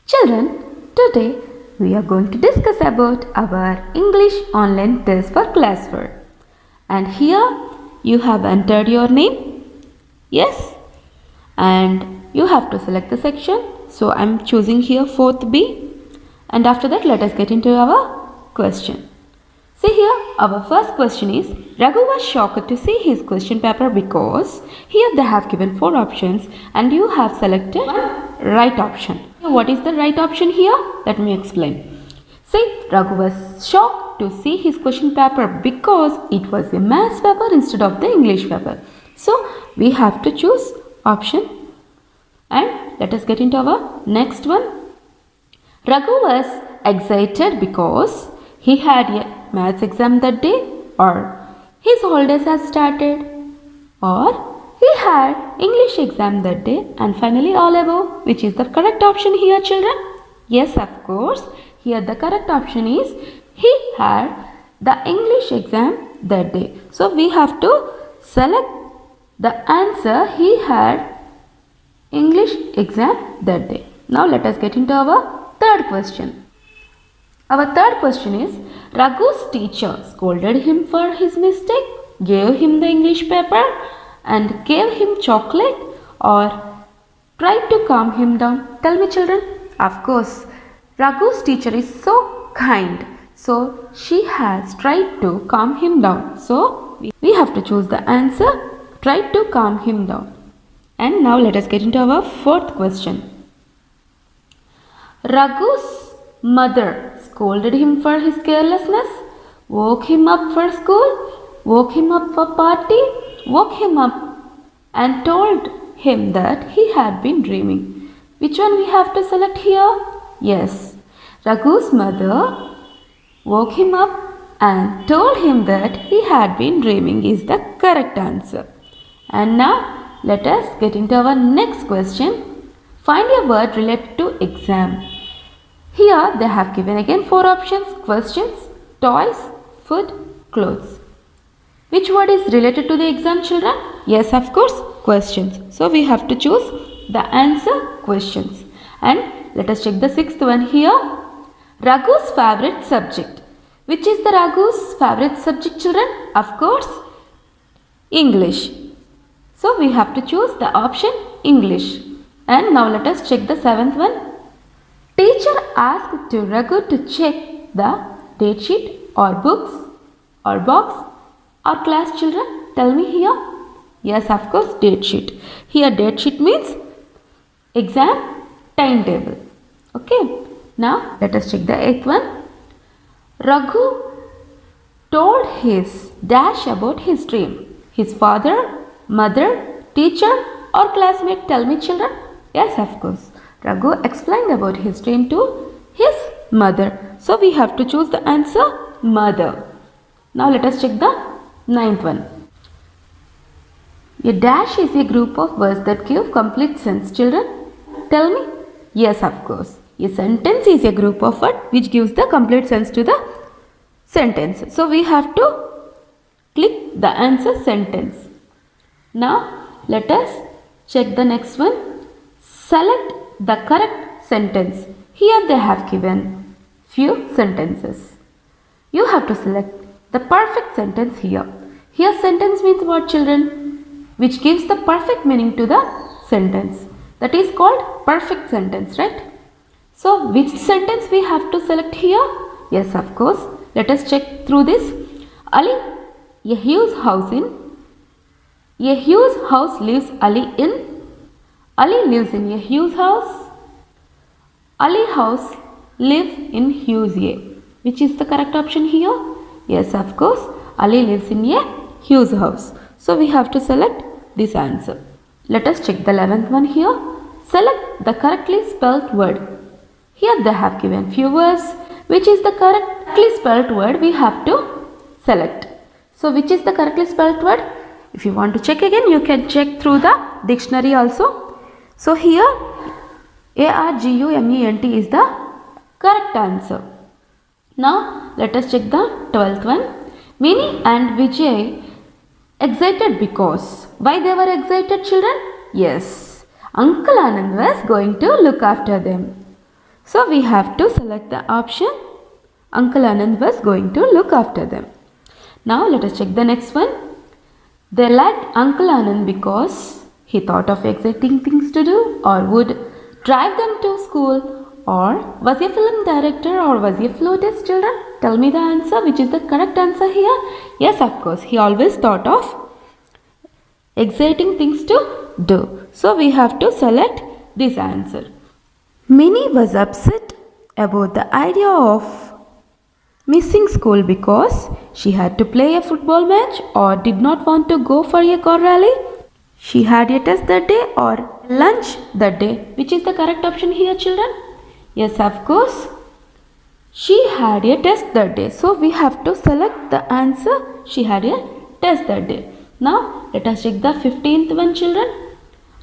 Children, today we are going to discuss about our English online test for class 4. And here you have entered your name. Yes? And you have to select the section. So I am choosing here 4th B. And after that let us get into our question. See here, our first question is, Raghu was shocked to see his question paper because here they have given 4 options and you have selected one right option. What is the right option here? Let me explain. See, Raghu was shocked to see his question paper because it was a maths paper instead of the English paper. So, we have to choose option. And let us get into our next one. Raghu was excited because he had a maths exam that day, or his holidays have started, or he had English exam that day, and finally all above. Which is the correct option here, children? Yes, of course. Here the correct option is he had the English exam that day. So we have to select the answer he had English exam that day. Now let us get into our third question. Our third question is, Raghu's teacher scolded him for his mistake, gave him the English paper and gave him chocolate, or tried to calm him down. Tell me, children. Of course, Raghu's teacher is so kind. So she has tried to calm him down. So we have to choose the answer, tried to calm him down. And now let us get into our fourth question. Raghu's mother scolded him for his carelessness, woke him up for school, woke him up for party, woke him up and told him that he had been dreaming. Which one we have to select here? Yes, Raghu's mother woke him up and told him that he had been dreaming is the correct answer. And now let us get into our next question. Find a word related to exam. Here they have given again 4 options: questions, toys, food, clothes. Which word is related to the exam, children? Yes, of course, questions. So we have to choose the answer, questions. And let us check the 6th one here. Raghu's favorite subject. Which is the Raghu's favorite subject, children? Of course, English. So we have to choose the option English. And now let us check the 7th one. Teacher asked to Raghu to check the date sheet or books or box or class, children. Tell me here. Yes, of course, date sheet. Here date sheet means exam timetable. Okay. Now let us check the 8th one. Raghu told his dash about his dream. His father, mother, teacher or classmate. Tell me, children. Yes, of course. Raghu explained about his dream to his mother. So we have to choose the answer mother. Now let us check the 9th one. A dash is a group of words that give complete sense, children. Tell me. Yes, of course. A sentence is a group of words which gives the complete sense to the sentence. So we have to click the answer sentence. Now let us check the next one. Select the correct sentence. Here they have given few sentences. You have to select the perfect sentence here. Here sentence means what, children? Which gives the perfect meaning to the sentence. That is called perfect sentence, right? So which sentence we have to select here? Yes, of course. Let us check through this. Ali, a huge house lives Ali in. Ali lives in a huge house. Ali house lives in huge A. Which is the correct option here? Yes, of course. Ali lives in a huge house. So we have to select this answer. Let us check the 11th one here. Select the correctly spelled word. Here they have given few words. Which is the correctly spelled word we have to select. So which is the correctly spelled word? If you want to check again, you can check through the dictionary also. So here argument is the correct answer. Now let us check the 12th one. Mini and Vijay excited because. Why they were excited, children? Yes, Uncle Anand was going to look after them. So we have to select the option Uncle Anand was going to look after them. Now let us check the next one. They liked Uncle Anand because he thought of exciting things to do, or would drive them to school, or was he a film director, or was he a flutist, children? Tell me the answer. Which is the correct answer here? Yes, of course. He always thought of exciting things to do. So we have to select this answer. Minnie was upset about the idea of missing school because she had to play a football match or did not want to go for a car rally. She had a test that day or lunch that day. Which is the correct option here, children? Yes, of course. She had a test that day. So we have to select the answer. She had a test that day. Now let us check the 15th one, children.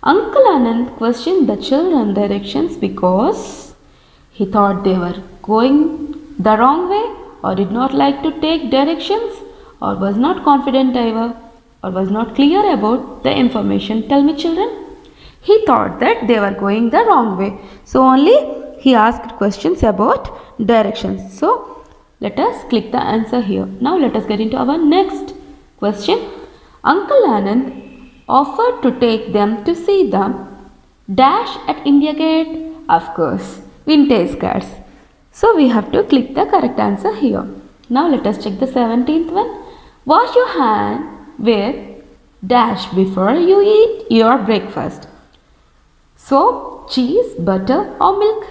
Uncle Anand questioned the children directions because he thought they were going the wrong way, or did not like to take directions, or was not confident ever, or was not clear about the information. Tell me, children. He thought that they were going the wrong way. So only he asked questions about directions. So let us click the answer here. Now let us get into our next question. Uncle Anand offered to take them to see the dash at India Gate. Of course, vintage cars. So we have to click the correct answer here. Now let us check the 17th one. Wash your hand with dash before you eat your breakfast. Soap, cheese, butter or milk?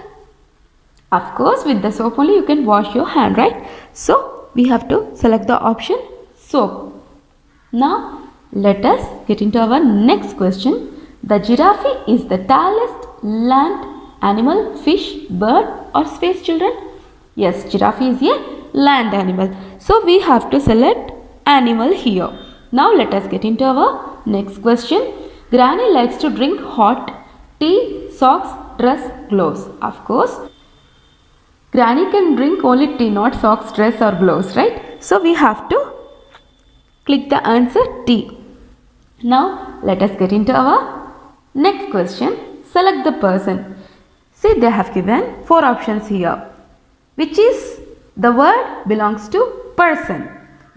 Of course, with the soap only you can wash your hand, right? So we have to select the option soap. Now let us get into our next question. The giraffe is the tallest land animal, fish, bird or space, children? Yes, giraffe is a land animal. So we have to select animal here. Now let us get into our next question. Granny likes to drink hot tea, socks, dress, gloves. Of course, Granny can drink only tea, not socks, dress or gloves, right? So we have to click the answer tea. Now let us get into our next question. Select the person. See, they have given 4 options here. Which is the word belongs to person?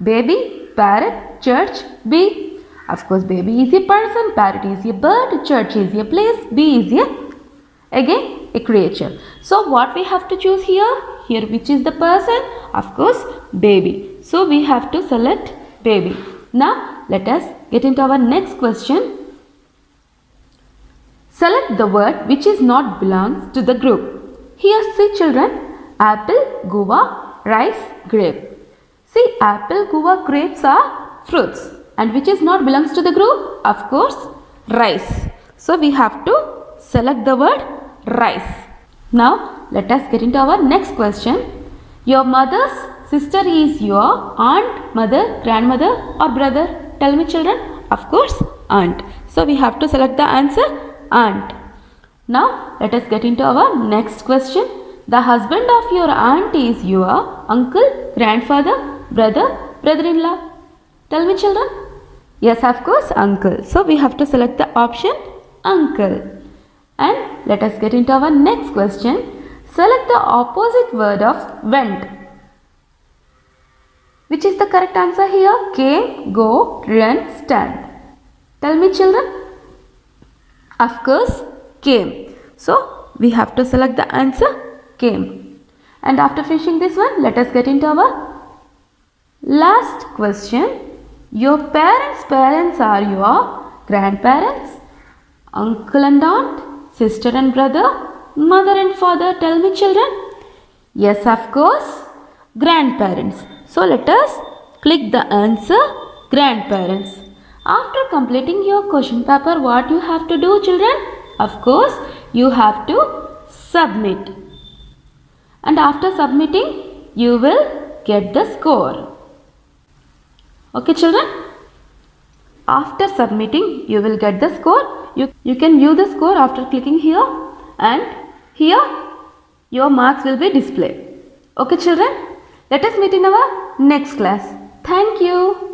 Baby, parrot, church, bee. Of course, baby is a person, parrot is a bird, church is a place, bee is a creature. So what we have to choose here? Here which is the person? Of course, baby. So we have to select baby. Now let us get into our next question. Select the word which is not belongs to the group. Here see, children, apple, guava, rice, grape. See, apple, guava, grapes are fruits. And which is not belongs to the group? Of course, rice. So we have to select the word rice. Now let us get into our next question. Your mother's sister is your aunt, mother, grandmother or brother? Tell me, children. Of course, aunt. So we have to select the answer aunt. Now let us get into our next question. The husband of your aunt is your uncle, grandfather, brother, brother-in-law. Tell me, children. Yes, of course, uncle. So we have to select the option uncle. And let us get into our next question. Select the opposite word of went. Which is the correct answer here? Came, go, run, stand. Tell me, children. Of course, came. So we have to select the answer came. And after finishing this one, let us get into our last question. Your parents are your grandparents, uncle and aunt, sister and brother, mother and father. Tell me, children. Yes, of course, grandparents. So let us click the answer grandparents. After completing your question paper, what you have to do, children? Of course, you have to submit. And after submitting, you will get the score. Okay, children? After submitting, you will get the score. You can view the score after clicking here, and here your marks will be displayed. Okay, children? Let us meet in our next class. Thank you.